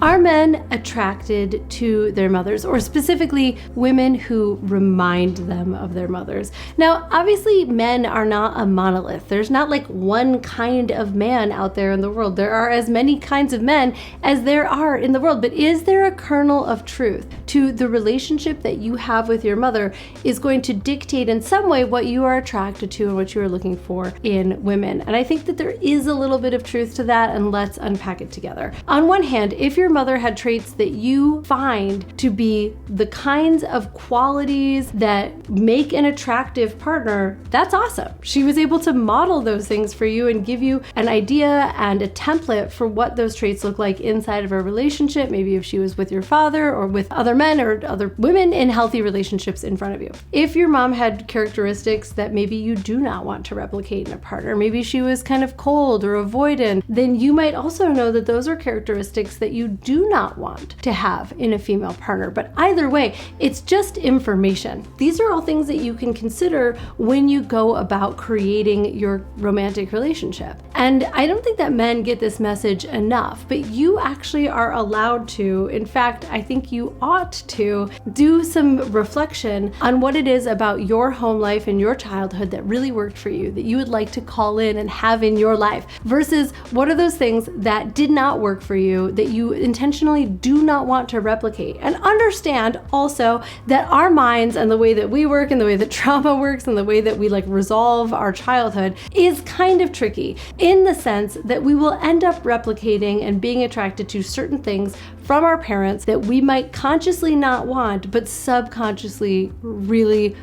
Are men attracted to their mothers, or specifically women who remind them of their mothers? Now, obviously, men are not a monolith. There's not like one kind of man out there in the world. There are as many kinds of men as there are in the world. But is there a kernel of truth to the relationship that you have with your mother is going to dictate in some way what you are attracted to and what you are looking for in women? And I think that there is a little bit of truth to that, and let's unpack it together. On one hand, if your mother had traits that you find to be the kinds of qualities that make an attractive partner, that's awesome. She was able to model those things for you and give you an idea and a template for what those traits look like inside of a relationship, maybe if she was with your father or with other men or other women in healthy relationships in front of you. If your mom had characteristics that maybe you do not want to replicate in a partner, maybe she was kind of cold or avoidant, then you might also know that those are characteristics that you do not want to have in a female partner. But either way, it's just information. These are all things that you can consider when you go about creating your romantic relationship. And I don't think that men get this message enough, but you actually are allowed to, in fact, I think you ought to do some reflection on what it is about your home life and your childhood that really worked for you, that you would like to call in and have in your life, versus what are those things that did not work for you that you intentionally do not want to replicate. And understand also that our minds and the way that we work and the way that trauma works and the way that we resolve our childhood is kind of tricky, in the sense that we will end up replicating and being attracted to certain things from our parents that we might consciously not want, but subconsciously really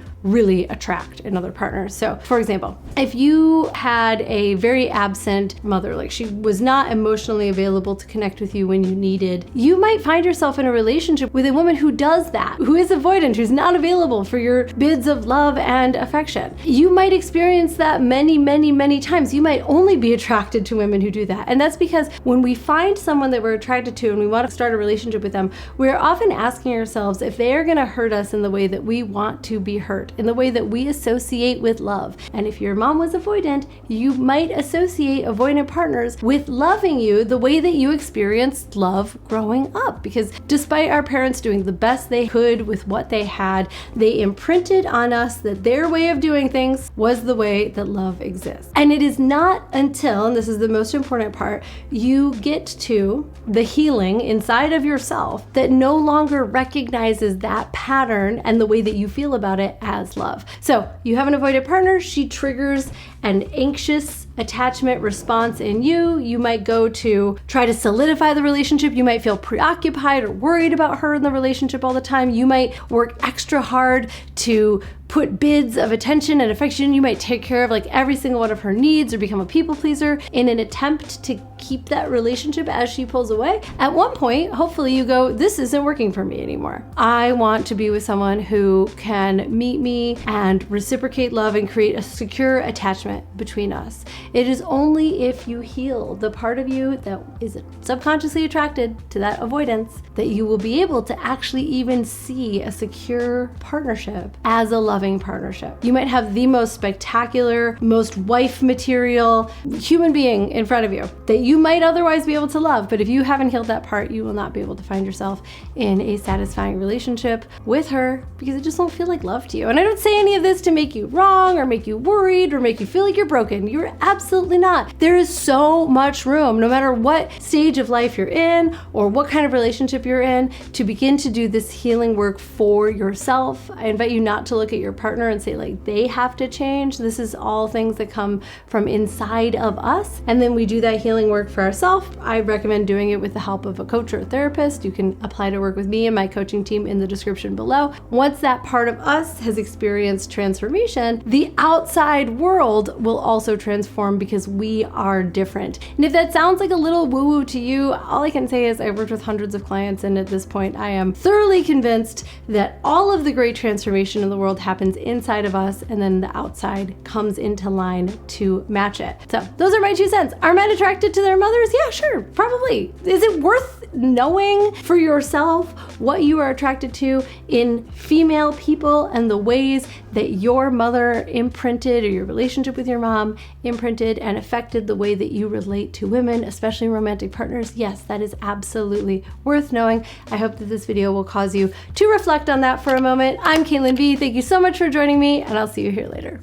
attract in other partners. So, for example, if you had a very absent mother, like she was not emotionally available to connect with you when you needed, you might find yourself in a relationship with a woman who does that, who is avoidant, who's not available for your bids of love and affection. You might experience that many times. You might only be attracted to women who do that. And that's because when we find someone that we're attracted to and we want to start a relationship with them, we're often asking ourselves if they are going to hurt us in the way that we want to be hurt, in the way that we associate with love. And if your mom was avoidant, you might associate avoidant partners with loving you the way that you experienced love growing up. Because despite our parents doing the best they could with what they had, they imprinted on us that their way of doing things was the way that love exists. And it is not until, and this is the most important part, you get to the healing inside of yourself that no longer recognizes that pattern and the way that you feel about it as love. So you have an avoidant partner, she triggers an anxious attachment response in you. You might go to try to solidify the relationship. You might feel preoccupied or worried about her in the relationship all the time. You might work extra hard to put bids of attention and affection. You might take care of every single one of her needs or become a people pleaser in an attempt to keep that relationship as she pulls away. At one point, hopefully you go, this isn't working for me anymore. I want to be with someone who can meet me and reciprocate love and create a secure attachment between us. It is only if you heal the part of you that is subconsciously attracted to that avoidance that you will be able to actually even see a secure partnership as a loving partnership. You might have the most spectacular, most wife material human being in front of you that you might otherwise be able to love, but if you haven't healed that part, you will not be able to find yourself in a satisfying relationship with her because it just won't feel like love to you. And I don't say any of this to make you wrong or make you worried or make you feel like you're broken. You're absolutely not. There is so much room, no matter what stage of life you're in or what kind of relationship you're in, to begin to do this healing work for yourself. I invite you not to look at your partner and say they have to change. This is all things that come from inside of us. And then we do that healing work for ourselves. I recommend doing it with the help of a coach or a therapist. You can apply to work with me and my coaching team in the description below. Once that part of us has experienced transformation, the outside world will also transform because we are different. And if that sounds like a little woo-woo to you, all I can say is I've worked with hundreds of clients, and at this point I am thoroughly convinced that all of the great transformation in the world happens inside of us, and then the outside comes into line to match it. So those are my 2 cents. Are men attracted to their mothers? Yeah, sure, probably. Is it worth knowing for yourself what you are attracted to in female people and the ways that your mother imprinted, or your relationship with your mom imprinted and affected the way that you relate to women, especially romantic partners, yes, that is absolutely worth knowing. I hope that this video will cause you to reflect on that for a moment. I'm Caitlin B. Thank you so much for joining me, and I'll see you here later.